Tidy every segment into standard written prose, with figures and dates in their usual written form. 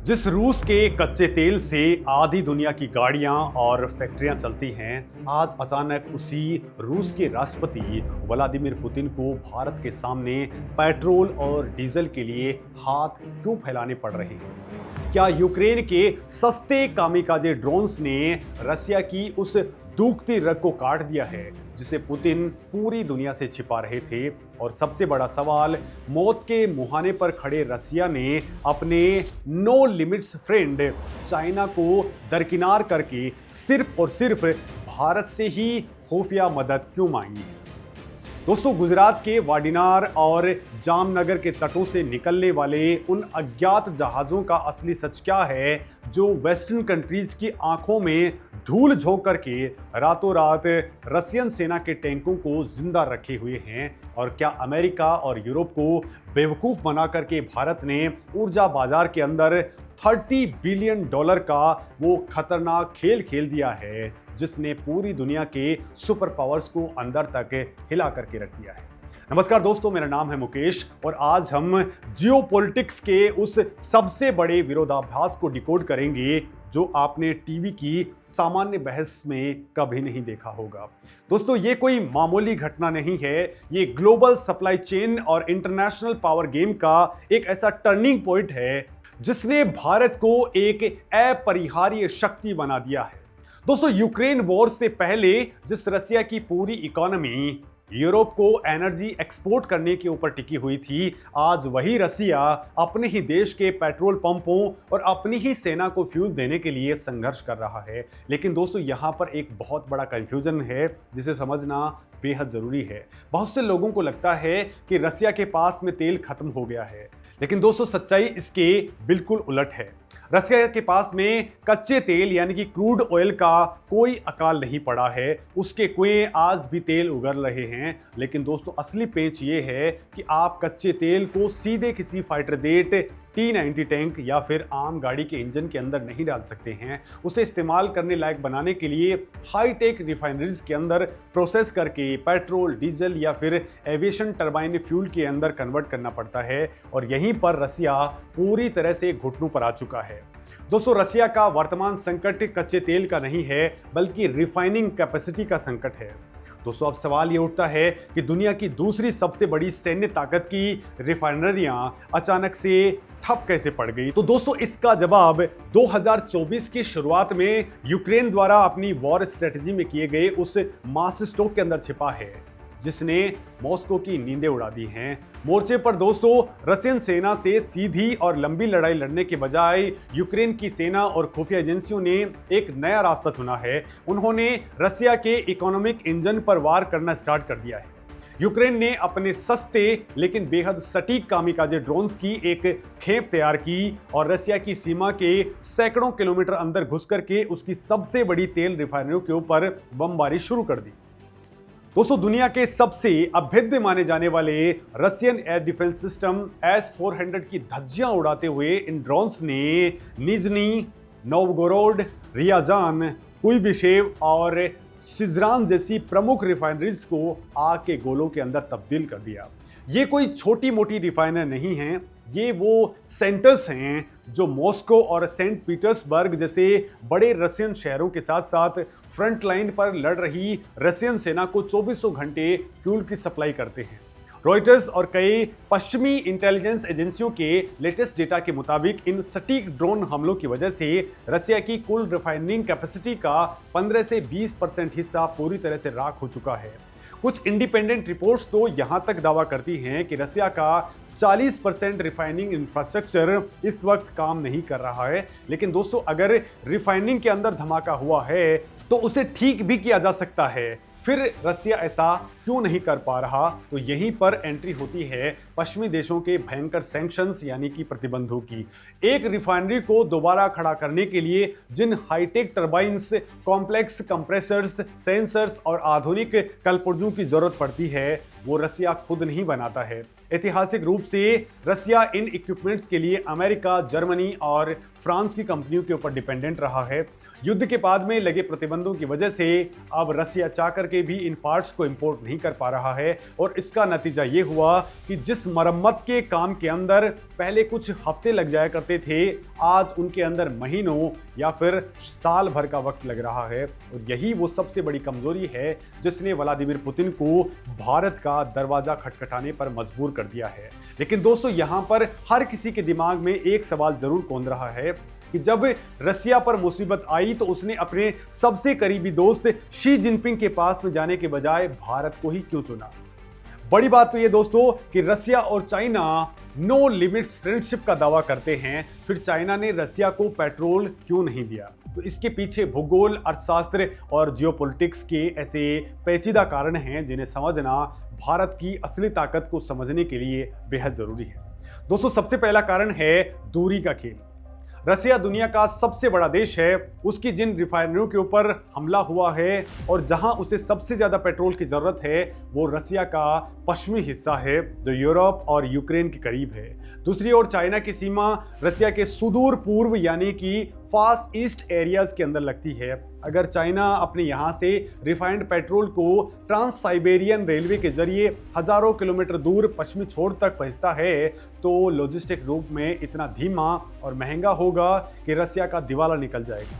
जिस रूस के कच्चे तेल से आधी दुनिया की गाड़ियां और फैक्ट्रियां चलती हैं, आज अचानक उसी रूस के राष्ट्रपति व्लादिमीर पुतिन को भारत के सामने पेट्रोल और डीजल के लिए हाथ क्यों फैलाने पड़ रहे हैं? क्या यूक्रेन के सस्ते कामिकाजे ड्रोन्स ने रसिया की उस दूखती रग को काट दिया है जिसे पुतिन पूरी दुनिया से छिपा रहे थे? और सबसे बड़ा सवाल, मौत के मुहाने पर खड़े रसिया ने अपने नो लिमिट्स फ्रेंड चाइना को दरकिनार करके सिर्फ और सिर्फ भारत से ही खुफिया मदद क्यों मांगी? दोस्तों, गुजरात के वाडिनार और जामनगर के तटों से निकलने वाले उन अज्ञात जहाज़ों का असली सच क्या है जो वेस्टर्न कंट्रीज की आंखों में धूल झोंक करके रातों रात रसियन सेना के टैंकों को जिंदा रखे हुए हैं? और क्या अमेरिका और यूरोप को बेवकूफ़ बना करके भारत ने ऊर्जा बाजार के अंदर $30 बिलियन का वो खतरनाक खेल खेल दिया है जिसने पूरी दुनिया के सुपर पावर्स को अंदर तक हिला करके रख दिया है? नमस्कार दोस्तों, मेरा नाम है मुकेश और आज हम जियोपॉलिटिक्स के उस सबसे बड़े विरोधाभास को डिकोड करेंगे जो आपने टीवी की सामान्य बहस में कभी नहीं देखा होगा। दोस्तों, ये कोई मामूली घटना नहीं है, ये ग्लोबल सप्लाई चेन और इंटरनेशनल पावर गेम का एक ऐसा टर्निंग पॉइंट है जिसने भारत को एक अपरिहार्य शक्ति बना दिया है। दोस्तों, यूक्रेन वॉर से पहले जिस रसिया की पूरी इकोनॉमी यूरोप को एनर्जी एक्सपोर्ट करने के ऊपर टिकी हुई थी, आज वही रसिया अपने ही देश के पेट्रोल पंपों और अपनी ही सेना को फ्यूल देने के लिए संघर्ष कर रहा है। लेकिन दोस्तों, यहाँ पर एक बहुत बड़ा कंफ्यूजन है जिसे समझना बेहद ज़रूरी है। बहुत से लोगों को लगता है कि रसिया के पास में तेल खत्म हो गया है, लेकिन दोस्तों सच्चाई इसके बिल्कुल उलट है। रसिया के पास में कच्चे तेल यानी कि क्रूड ऑयल का कोई अकाल नहीं पड़ा है, उसके कुएं आज भी तेल उगल रहे हैं। लेकिन दोस्तों, असली पेच ये है कि आप कच्चे तेल को सीधे किसी फाइटर जेट T-90 टैंक या फिर आम गाड़ी के इंजन के अंदर नहीं डाल सकते हैं। उसे इस्तेमाल करने लायक बनाने के लिए हाईटेक रिफाइनरीज के अंदर प्रोसेस करके पेट्रोल, डीजल या फिर एविएशन टरबाइन फ्यूल के अंदर कन्वर्ट करना पड़ता है। और यहीं पर रसिया पूरी तरह से घुटनों पर आ चुका है। दोस्तों, रसिया का वर्तमान संकट कच्चे तेल का नहीं है बल्कि रिफाइनिंग कैपेसिटी का संकट है। दोस्तों, अब सवाल ये उठता है कि दुनिया की दूसरी सबसे बड़ी सैन्य ताकत की रिफाइनरियां अचानक से ठप कैसे पड़ गई? तो दोस्तों, इसका जवाब 2024 की शुरुआत में यूक्रेन द्वारा अपनी वॉर स्ट्रेटजी में किए गए उस मास स्टॉक के अंदर छिपा है जिसने मॉस्को की नींदें उड़ा दी हैं। मोर्चे पर दोस्तों, रशियन सेना से सीधी और लंबी लड़ाई लड़ने के बजाय यूक्रेन की सेना और खुफिया एजेंसियों ने एक नया रास्ता चुना है। उन्होंने रसिया के इकोनॉमिक इंजन पर वार करना स्टार्ट कर दिया है। यूक्रेन ने अपने सस्ते लेकिन बेहद सटीक कामिकाजे ड्रोन्स की एक खेप तैयार की और रसिया की सीमा के सैकड़ों किलोमीटर अंदर घुस करके उसकी सबसे बड़ी तेल रिफाइनरियों के ऊपर बमबारी शुरू कर दी। दोस्तों, दुनिया के सबसे अभेद्य माने जाने वाले Russian air defence system S-400 की धज्जियां उड़ाते हुए इन ड्रोन्स ने निजनी, नोवगोरोड, रियाजान, कुइबिशेव और सिजरान जैसी प्रमुख रिफाइनरीज को आग के गोलों के अंदर तब्दील कर दिया। ये कोई छोटी मोटी रिफाइनर नहीं हैं, ये वो सेंटर्स हैं जो मॉस्को और सेंट पीटर्सबर्ग जैसे बड़े रशियन शहरों के साथ साथ फ्रंट लाइन पर लड़ रही रशियन सेना को 2400 घंटे फ्यूल की सप्लाई करते हैं। रॉयटर्स और कई पश्चिमी इंटेलिजेंस एजेंसियों के लेटेस्ट डेटा के मुताबिक इन सटीक ड्रोन हमलों की वजह से रसिया की कुल रिफाइनिंग कैपेसिटी का 15 से 20% हिस्सा पूरी तरह से राख हो चुका है। कुछ इंडिपेंडेंट रिपोर्ट्स तो यहां तक दावा करती हैं कि रसिया का 40% रिफाइनिंग इंफ्रास्ट्रक्चर इस वक्त काम नहीं कर रहा है। लेकिन दोस्तों, अगर रिफाइनिंग के अंदर धमाका हुआ है तो उसे ठीक भी किया जा सकता है, फिर रसिया ऐसा क्यों नहीं कर पा रहा? तो यहीं पर एंट्री होती है पश्चिमी देशों के भयंकर सैंक्शंस यानी कि प्रतिबंधों की। एक रिफाइनरी को दोबारा खड़ा करने के लिए जिन hi-tech turbines, complex compressors, sensors और आधुनिक कलपुर्जों की जरूरत पड़ती है, वो रसिया खुद नहीं बनाता है। ऐतिहासिक रूप से रसिया इन इक्विपमेंट्स के लिए अमेरिका, जर्मनी और फ्रांस की कंपनियों के ऊपर डिपेंडेंट रहा है। युद्ध के बाद में लगे प्रतिबंधों की वजह से अब रसिया चाह करके भी इन पार्ट्स को इंपोर्ट नहीं कर पा रहा है और इसका नतीजा ये हुआ कि जिस मरम्मत के काम के अंदर पहले कुछ हफ्ते लग जाया करते थे, आज उनके अंदर महीनों या फिर साल भर का वक्त लग रहा है। और यही वो सबसे बड़ी कमजोरी है जिसने व्लादिमीर पुतिन को भारत का दरवाजा खटखटाने पर मजबूर कर दिया है। लेकिन दोस्तों, यहां पर हर किसी के दिमाग में एक सवाल जरूर कौंध रहा है कि जब रसिया पर मुसीबत आई तो उसने अपने सबसे करीबी दोस्त शी जिनपिंग के पास में जाने के बजाय भारत को ही क्यों चुना। बड़ी बात तो ये दोस्तों कि रसिया और चाइना नो लिमिट्स फ्रेंडशिप का दावा करते हैं, फिर चाइना ने रसिया को पेट्रोल क्यों नहीं दिया? तो इसके पीछे भूगोल, अर्थशास्त्र और जियोपॉलिटिक्स के ऐसे पेचीदा कारण हैं जिन्हें समझना भारत की असली ताकत को समझने के लिए बेहद जरूरी है। दोस्तों, सबसे पहला कारण है दूरी का खेल। रसिया दुनिया का सबसे बड़ा देश है, उसकी जिन रिफाइनरियों के ऊपर हमला हुआ है और जहां उसे सबसे ज़्यादा पेट्रोल की ज़रूरत है वो रसिया का पश्चिमी हिस्सा है जो यूरोप और यूक्रेन के करीब है। दूसरी ओर चाइना की सीमा रसिया के सुदूर पूर्व यानी कि फास्ट ईस्ट एरियाज के अंदर लगती है। अगर चाइना अपने यहाँ से रिफाइंड पेट्रोल को ट्रांस साइबेरियन रेलवे के जरिए हजारों किलोमीटर दूर पश्चिमी छोर तक पहुँचता है तो लॉजिस्टिक रूप में इतना धीमा और महंगा होगा कि रसिया का दिवाला निकल जाएगा।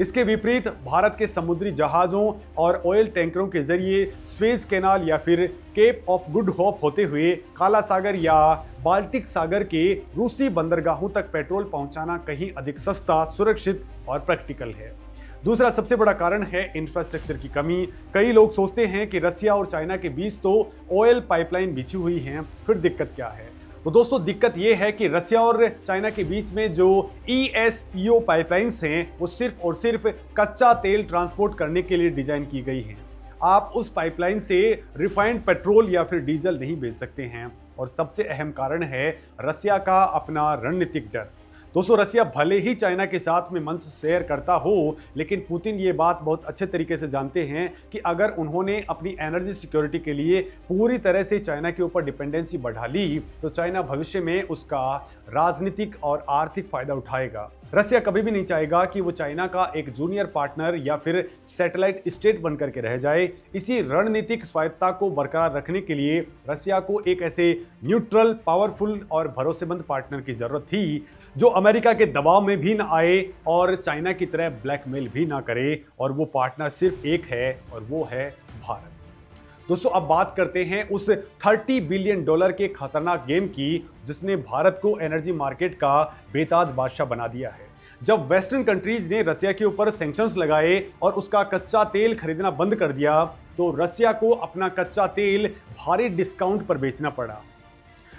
इसके विपरीत भारत के समुद्री जहाज़ों और ऑयल टैंकरों के जरिए स्वेज कैनाल या फिर केप ऑफ गुड होप होते हुए काला सागर या बाल्टिक सागर के रूसी बंदरगाहों तक पेट्रोल पहुंचाना कहीं अधिक सस्ता, सुरक्षित और प्रैक्टिकल है। दूसरा सबसे बड़ा कारण है इंफ्रास्ट्रक्चर की कमी। कई लोग सोचते हैं कि रसिया और चाइना के बीच तो ऑयल पाइपलाइन बिछी हुई हैं, फिर दिक्कत क्या है? तो दोस्तों, दिक्कत यह है कि रसिया और चाइना के बीच में जो ESPO पाइपलाइंस हैं वो सिर्फ और सिर्फ कच्चा तेल ट्रांसपोर्ट करने के लिए डिजाइन की गई हैं। आप उस पाइपलाइन से रिफाइंड पेट्रोल या फिर डीजल नहीं भेज सकते हैं। और सबसे अहम कारण है रसिया का अपना रणनीतिक डर। दोस्तों, रसिया भले ही चाइना के साथ में मंच शेयर करता हो, लेकिन पुतिन ये बात बहुत अच्छे तरीके से जानते हैं कि अगर उन्होंने अपनी एनर्जी सिक्योरिटी के लिए पूरी तरह से चाइना के ऊपर डिपेंडेंसी बढ़ा ली तो चाइना भविष्य में उसका राजनीतिक और आर्थिक फायदा उठाएगा। रसिया कभी भी नहीं चाहेगा कि वो चाइना का एक जूनियर पार्टनर या फिर सैटेलाइट स्टेट बनकर के रह जाए। इसी रणनीतिक स्वायत्ता को बरकरार रखने के लिए रसिया को एक ऐसे न्यूट्रल, पावरफुल और भरोसेमंद पार्टनर की जरूरत थी जो अमेरिका के दबाव में भी ना आए और चाइना की तरह ब्लैकमेल भी ना करे। और वो पार्टनर सिर्फ एक है और वो है भारत। दोस्तों, अब बात करते हैं उस $30 बिलियन के खतरनाक गेम की जिसने भारत को एनर्जी मार्केट का बेताज बादशाह बना दिया है। जब वेस्टर्न कंट्रीज ने रसिया के ऊपर सैंक्शंस लगाए और उसका कच्चा तेल खरीदना बंद कर दिया तो रसिया को अपना कच्चा तेल भारी डिस्काउंट पर बेचना पड़ा।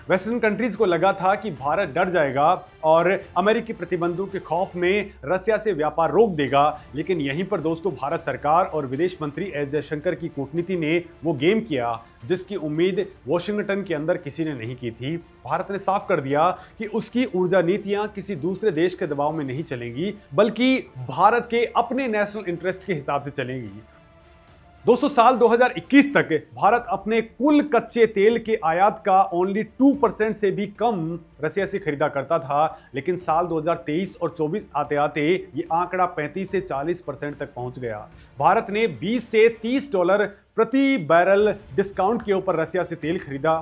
वेस्टर्न कंट्रीज को लगा था कि भारत डर जाएगा और अमेरिकी प्रतिबंधों के खौफ में रसिया से व्यापार रोक देगा। लेकिन यहीं पर दोस्तों भारत सरकार और विदेश मंत्री एस जयशंकर की कूटनीति ने वो गेम किया जिसकी उम्मीद वॉशिंगटन के अंदर किसी ने नहीं की थी। भारत ने साफ कर दिया कि उसकी ऊर्जा नीतियां किसी दूसरे देश के दबाव में नहीं चलेंगी बल्कि भारत के अपने नेशनल इंटरेस्ट के हिसाब से चलेंगी। दोस्तों, साल 2021 तक भारत अपने कुल कच्चे तेल के आयात का ओनली 2% से भी कम रसिया से खरीदा करता था। लेकिन साल 2023 और 24 आते आते ये आंकड़ा 35 से 40% तक पहुंच गया। भारत ने $20 से $30 प्रति बैरल डिस्काउंट के ऊपर रसिया से तेल खरीदा।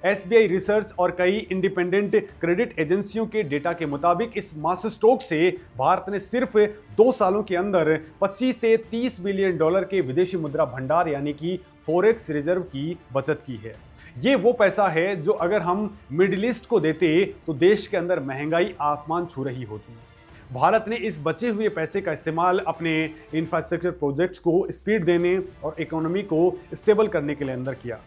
SBI रिसर्च और कई इंडिपेंडेंट क्रेडिट एजेंसियों के डेटा के मुताबिक इस मास्टर स्ट्रोक से भारत ने सिर्फ 2 सालों के अंदर $25 से $30 बिलियन के विदेशी मुद्रा भंडार यानी कि फॉरेक्स रिजर्व की बचत की है। ये वो पैसा है जो अगर हम मिडिल ईस्ट को देते तो देश के अंदर महंगाई आसमान छू रही होती। भारत ने इस बचे हुए पैसे का इस्तेमाल अपने इंफ्रास्ट्रक्चर प्रोजेक्ट्स को स्पीड देने और इकोनॉमी को स्टेबल करने के लिए अंदर किया।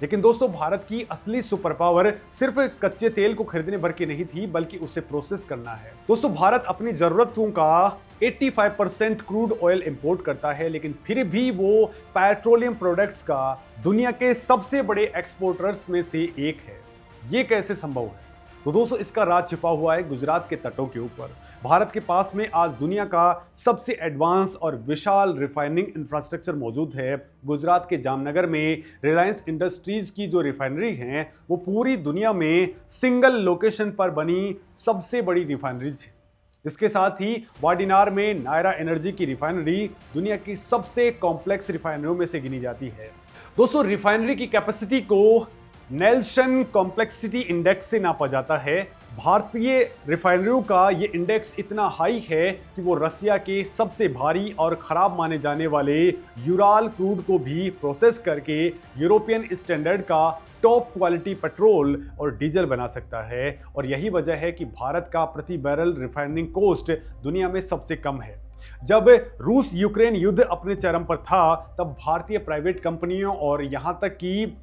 लेकिन दोस्तों, भारत की असली सुपर पावर सिर्फ कच्चे तेल को खरीदने भर की नहीं थी बल्कि उसे प्रोसेस करना है। दोस्तों, भारत अपनी जरूरतों का 85% क्रूड ऑयल इंपोर्ट करता है, लेकिन फिर भी वो पेट्रोलियम प्रोडक्ट्स का दुनिया के सबसे बड़े एक्सपोर्टर्स में से एक है। ये कैसे संभव है? तो दोस्तों इसका राज छिपा हुआ है गुजरात के तटों के ऊपर। भारत के पास में आज दुनिया का सबसे एडवांस और विशाल रिफाइनिंग इंफ्रास्ट्रक्चर मौजूद है। गुजरात के जामनगर में रिलायंस इंडस्ट्रीज की जो रिफाइनरी है वो पूरी दुनिया में सिंगल लोकेशन पर बनी सबसे बड़ी रिफाइनरीज है। इसके साथ ही वाडिनार में नायरा एनर्जी की रिफाइनरी दुनिया की सबसे कॉम्प्लेक्स रिफाइनरियों में से गिनी जाती है। दोस्तों रिफाइनरी की कैपेसिटी को नेल्सन कॉम्प्लेक्सिटी इंडेक्स से नापा जाता है। भारतीय रिफाइनरियों का ये इंडेक्स इतना हाई है कि वो रसिया के सबसे भारी और खराब माने जाने वाले यूराल क्रूड को भी प्रोसेस करके यूरोपियन स्टैंडर्ड का टॉप क्वालिटी पेट्रोल और डीजल बना सकता है। और यही वजह है कि भारत का प्रति बैरल रिफाइनिंग कॉस्ट दुनिया में सबसे कम है। जब रूस यूक्रेन युद्ध अपने चरम पर था तब भारतीय प्राइवेट कंपनियों और यहां तक कि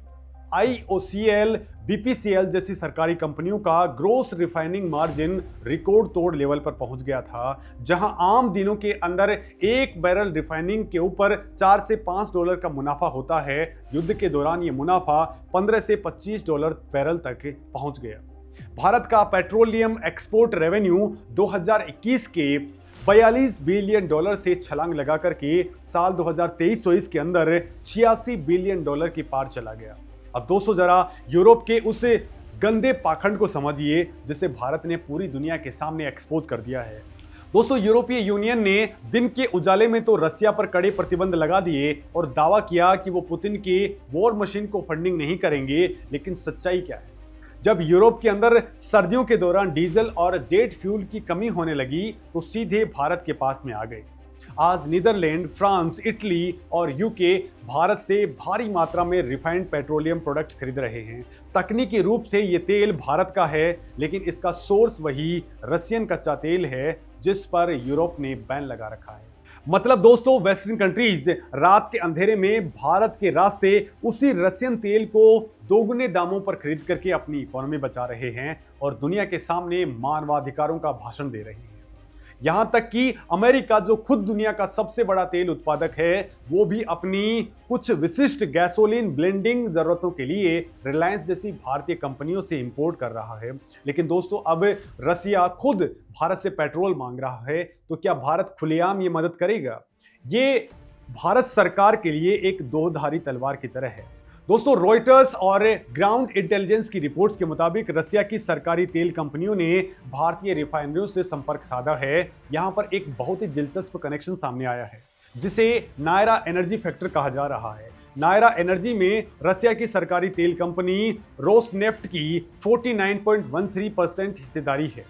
IOCL, BPCL जैसी सरकारी कंपनियों का ग्रोस रिफाइनिंग मार्जिन रिकॉर्ड तोड़ लेवल पर पहुंच गया था, जहां आम दिनों के अंदर एक बैरल रिफाइनिंग के ऊपर $4 से $5 का मुनाफा होता है। युद्ध के दौरान ये मुनाफा $15 से $25 बैरल तक पहुंच गया। भारत का पेट्रोलियम एक्सपोर्ट रेवेन्यू 2021 के $42 बिलियन से छलांग लगा करके साल 2023-24 के अंदर $86 बिलियन के पार चला गया। अब दोस्तों जरा यूरोप के उस गंदे पाखंड को समझिए जिसे भारत ने पूरी दुनिया के सामने एक्सपोज कर दिया है। दोस्तों यूरोपीय यूनियन ने दिन के उजाले में तो रसिया पर कड़े प्रतिबंध लगा दिए और दावा किया कि वो पुतिन के वॉर मशीन को फंडिंग नहीं करेंगे, लेकिन सच्चाई क्या है? जब यूरोप के अंदर सर्दियों के दौरान डीजल और जेट फ्यूल की कमी होने लगी तो सीधे भारत के पास में आ गए। आज नीदरलैंड, फ्रांस, इटली और यूके भारत से भारी मात्रा में रिफाइंड पेट्रोलियम प्रोडक्ट्स खरीद रहे हैं। तकनीकी रूप से ये तेल भारत का है, लेकिन इसका सोर्स वही रशियन कच्चा तेल है जिस पर यूरोप ने बैन लगा रखा है। मतलब दोस्तों वेस्टर्न कंट्रीज रात के अंधेरे में भारत के रास्ते उसी रशियन तेल को दोगुने दामों पर खरीद करके अपनी इकोनॉमी बचा रहे हैं और दुनिया के सामने मानवाधिकारों का भाषण दे रहे हैं। यहां तक कि अमेरिका जो खुद दुनिया का सबसे बड़ा तेल उत्पादक है वो भी अपनी कुछ विशिष्ट गैसोलीन ब्लेंडिंग जरूरतों के लिए रिलायंस जैसी भारतीय कंपनियों से इंपोर्ट कर रहा है। लेकिन दोस्तों अब रसिया खुद भारत से पेट्रोल मांग रहा है, तो क्या भारत खुलेआम ये मदद करेगा? ये भारत सरकार के लिए एक दोधारी तलवार की तरह है। दोस्तों रॉयटर्स और ग्राउंड इंटेलिजेंस की रिपोर्ट्स के मुताबिक रसिया की सरकारी तेल कंपनियों ने भारतीय रिफाइनरियों से संपर्क साधा है। यहां पर एक बहुत ही दिलचस्प कनेक्शन सामने आया है जिसे नायरा एनर्जी फैक्टर कहा जा रहा है। नायरा एनर्जी में रसिया की सरकारी तेल कंपनी रोसनेफ्ट की 49.13% हिस्सेदारी है।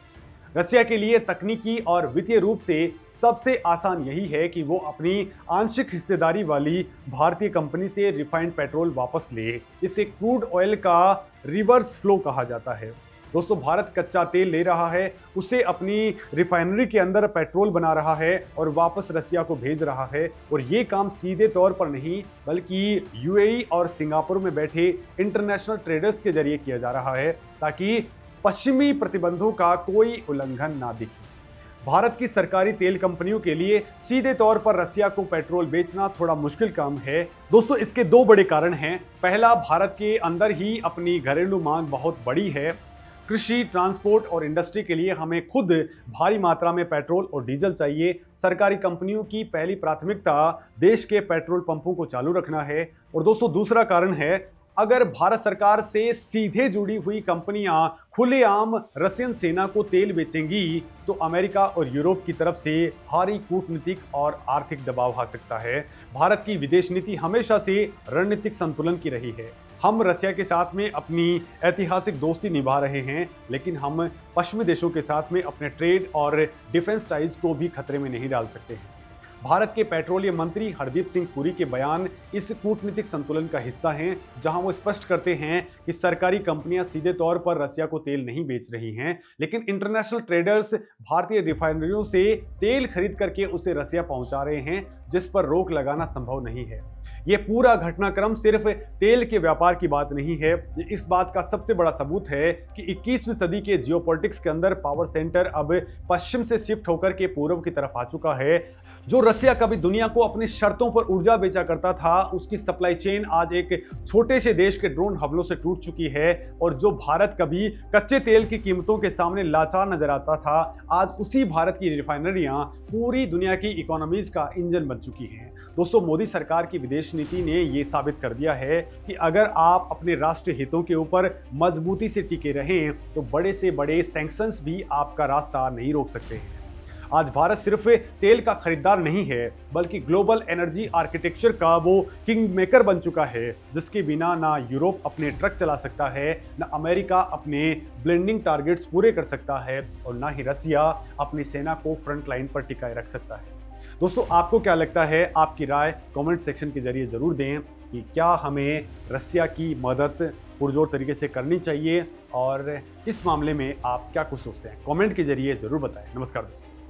रसिया के लिए तकनीकी और वित्तीय रूप से सबसे आसान यही है कि वो अपनी आंशिक हिस्सेदारी वाली भारतीय कंपनी से रिफाइंड पेट्रोल वापस ले। इसे क्रूड ऑयल का रिवर्स फ्लो कहा जाता है। दोस्तों भारत कच्चा तेल ले रहा है, उसे अपनी रिफाइनरी के अंदर पेट्रोल बना रहा है और वापस रसिया को भेज रहा है। और ये काम सीधे तौर पर नहीं बल्कि UAE और सिंगापुर में बैठे इंटरनेशनल ट्रेडर्स के जरिए किया जा रहा है ताकि पश्चिमी प्रतिबंधों का कोई उल्लंघन ना दिखे। भारत की सरकारी तेल कंपनियों के लिए सीधे तौर पर रसिया को पेट्रोल बेचना थोड़ा मुश्किल काम है। दोस्तों इसके दो बड़े कारण हैं। पहला, भारत के अंदर ही अपनी घरेलू मांग बहुत बड़ी है। कृषि, ट्रांसपोर्ट और इंडस्ट्री के लिए हमें खुद भारी मात्रा में पेट्रोल और डीजल चाहिए। सरकारी कंपनियों की पहली प्राथमिकता देश के पेट्रोल पंपों को चालू रखना है। और दोस्तों दूसरा कारण है, अगर भारत सरकार से सीधे जुड़ी हुई कंपनियां खुलेआम रशियन सेना को तेल बेचेंगी तो अमेरिका और यूरोप की तरफ से भारी कूटनीतिक और आर्थिक दबाव आ सकता है। भारत की विदेश नीति हमेशा से रणनीतिक संतुलन की रही है। हम रसिया के साथ में अपनी ऐतिहासिक दोस्ती निभा रहे हैं, लेकिन हम पश्चिमी देशों के साथ में अपने ट्रेड और डिफेंस टाइज को भी खतरे में नहीं डाल सकते हैं। भारत के पेट्रोलियम मंत्री हरदीप सिंह पुरी के बयान इस कूटनीतिक संतुलन का हिस्सा हैं, जहां वो स्पष्ट करते हैं कि सरकारी कंपनियां सीधे तौर पर रसिया को तेल नहीं बेच रही हैं, लेकिन इंटरनेशनल ट्रेडर्स भारतीय रिफाइनरियों से तेल खरीद करके उसे रसिया पहुंचा रहे हैं, जिस पर रोक लगाना संभव नहीं है। ये पूरा घटनाक्रम सिर्फ तेल के व्यापार की बात नहीं है, ये इस बात का सबसे बड़ा सबूत है कि 21वीं सदी के जियोपॉलिटिक्स के अंदर पावर सेंटर अब पश्चिम से शिफ्ट होकर के पूर्व की तरफ आ चुका है। जो रसिया कभी दुनिया को अपनी शर्तों पर ऊर्जा बेचा करता था, उसकी सप्लाई चेन आज एक छोटे से देश के ड्रोन हमलों से टूट चुकी है। और जो भारत कभी कच्चे तेल की कीमतों के सामने लाचार नजर आता था, आज उसी भारत की रिफाइनरियां पूरी दुनिया की इकोनॉमीज का इंजन बन चुकी हैं। दोस्तों, मोदी सरकार की विदेश नीति ने यह साबित कर दिया है कि अगर आप अपने राष्ट्रीय हितों के ऊपर मजबूती से टिके रहें तो बड़े से बड़े सैंक्शंस भी आपका रास्ता नहीं रोक सकते हैं। आज भारत सिर्फ तेल का खरीदार नहीं है, बल्कि ग्लोबल एनर्जी आर्किटेक्चर का वो किंग मेकर बन चुका है, जिसके बिना ना यूरोप अपने ट्रक चला सकता है, ना अमेरिका अपने ब्लेंडिंग टारगेट्स पूरे कर सकता है, और ना ही रसिया अपनी सेना को फ्रंट लाइन पर टिकाए रख सकता है। दोस्तों, आपको क्या लगता है? आपकी राय कमेंट सेक्शन के जरिए जरूर दें कि क्या हमें रसिया की मदद पुरजोर तरीके से करनी चाहिए, और इस मामले में आप क्या कुछ सोचते हैं? कमेंट के जरिए जरूर बताएं। नमस्कार दोस्तों।